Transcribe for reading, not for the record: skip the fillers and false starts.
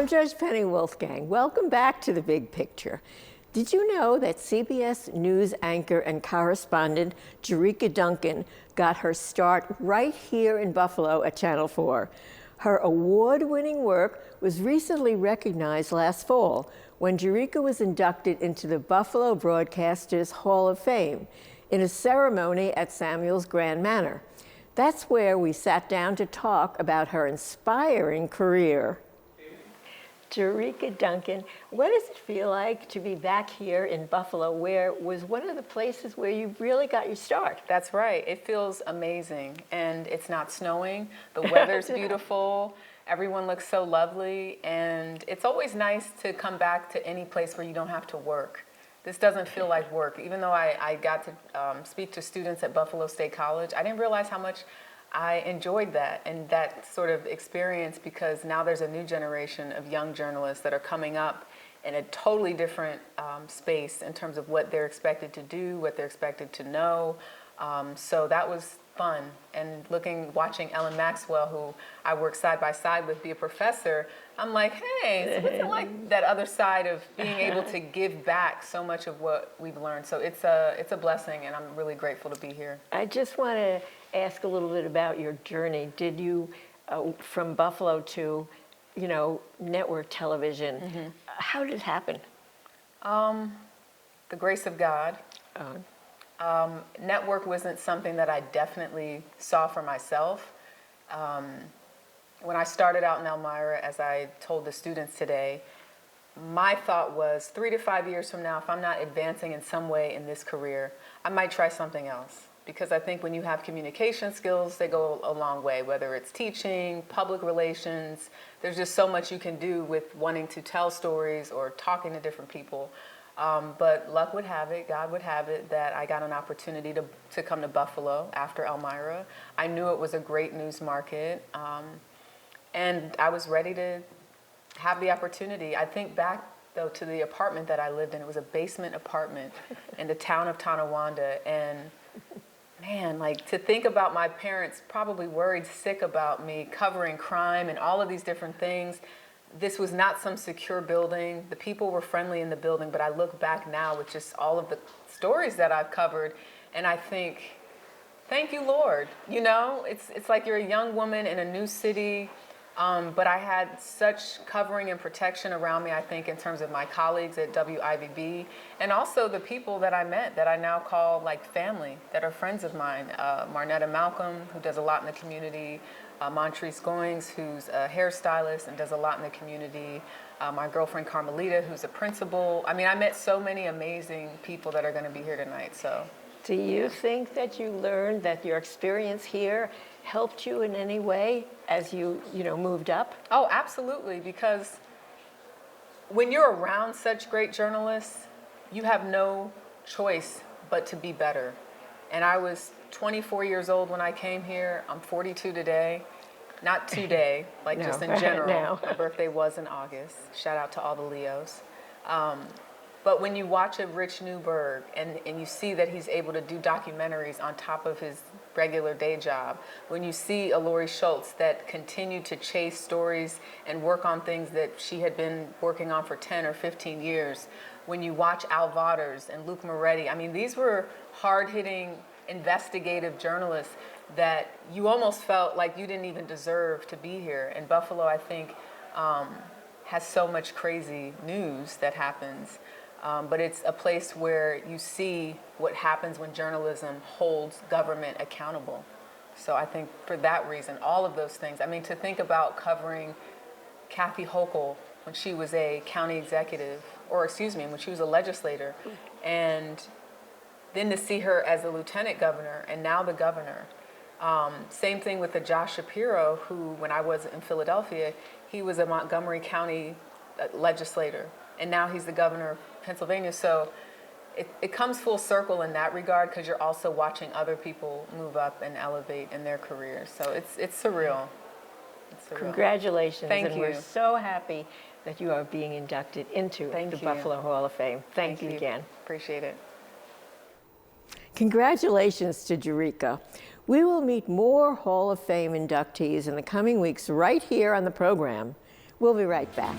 I'm Judge Penny Wolfgang. Welcome back to The Big Picture. Did you know that CBS News anchor and correspondent Jericka Duncan got her start right here in Buffalo at Channel 4? Her award-winning work was recently recognized last fall when Jericka was inducted into the Buffalo Broadcasters Hall of Fame in a ceremony at Samuel's Grand Manor. That's where we sat down to talk about her inspiring career. Jericka Duncan, what does it feel like to be back here in Buffalo, where was one of the places where you really got your start? That's right. It feels amazing, and it's not snowing. The weather's beautiful. Everyone looks so lovely, and it's always nice to come back to any place where you don't have to work. This doesn't feel like work. Even though I got to speak to students at Buffalo State College, I didn't realize how much I enjoyed that and that sort of experience, because now there's a new generation of young journalists that are coming up in a totally different space in terms of what they're expected to do, what they're expected to know. So that was fun. And watching Ellen Maxwell, who I work side by side with, be a professor, I'm like, hey, so what's it like, that other side of being able to give back so much of what we've learned? So it's a blessing, and I'm really grateful to be here. I just want to ask a little bit about your journey. Did you, from Buffalo to, network television, how did it happen? The grace of God. Network wasn't something that I definitely saw for myself. When I started out in Elmira, as I told the students today, my thought was 3 to 5 years from now, if I'm not advancing in some way in this career, I might try something else. Because I think when you have communication skills, they go a long way, whether it's teaching, public relations. There's just so much you can do with wanting to tell stories or talking to different people. But luck would have it, God would have it, that I got an opportunity to come to Buffalo after Elmira. I knew it was a great news market, and I was ready to have the opportunity. I think back, though, to the apartment that I lived in. It was a basement apartment in the town of Tonawanda, and man, to think about my parents probably worried sick about me covering crime and all of these different things. This was not some secure building. The people were friendly in the building, but I look back now with just all of the stories that I've covered, and I think, thank you, Lord. It's like you're a young woman in a new city, but I had such covering and protection around me, I think, in terms of my colleagues at WIBB, and also the people that I met that I now call like family, that are friends of mine. Marnetta Malcolm, who does a lot in the community, Montrese Goings, who's a hairstylist and does a lot in the community, my girlfriend Carmelita, who's a principal. I mean, I met so many amazing people that are going to be here tonight. So, do you think that you learned that your experience here helped you in any way as you moved up? Oh, absolutely, because when you're around such great journalists, you have no choice but to be better. And I was 24 years old when I came here. I'm 42 today. Not today, no, just in general. No. My birthday was in August. Shout out to all the Leos. But when you watch a Rich Newberg and you see that he's able to do documentaries on top of his regular day job, when you see a Lori Schultz that continued to chase stories and work on things that she had been working on for 10 or 15 years, when you watch Al Vauders and Luke Moretti, I mean, these were hard-hitting, investigative journalists that you almost felt like you didn't even deserve to be here. And Buffalo, I think, has so much crazy news that happens. But it's a place where you see what happens when journalism holds government accountable. So I think for that reason, all of those things, I mean, to think about covering Kathy Hochul when she was a county executive, when she was a legislator, and then to see her as a lieutenant governor and now the governor. Same thing with the Josh Shapiro, who, when I was in Philadelphia, he was a Montgomery County legislator, and now he's the governor of Pennsylvania. So it comes full circle in that regard, because you're also watching other people move up and elevate in their careers. So it's surreal. It's surreal. Congratulations. Thank and you. We're so happy that you are being inducted into the Buffalo Hall of Fame. Thank you again. Appreciate it. Congratulations to Jericka. We will meet more Hall of Fame inductees in the coming weeks right here on the program. We'll be right back.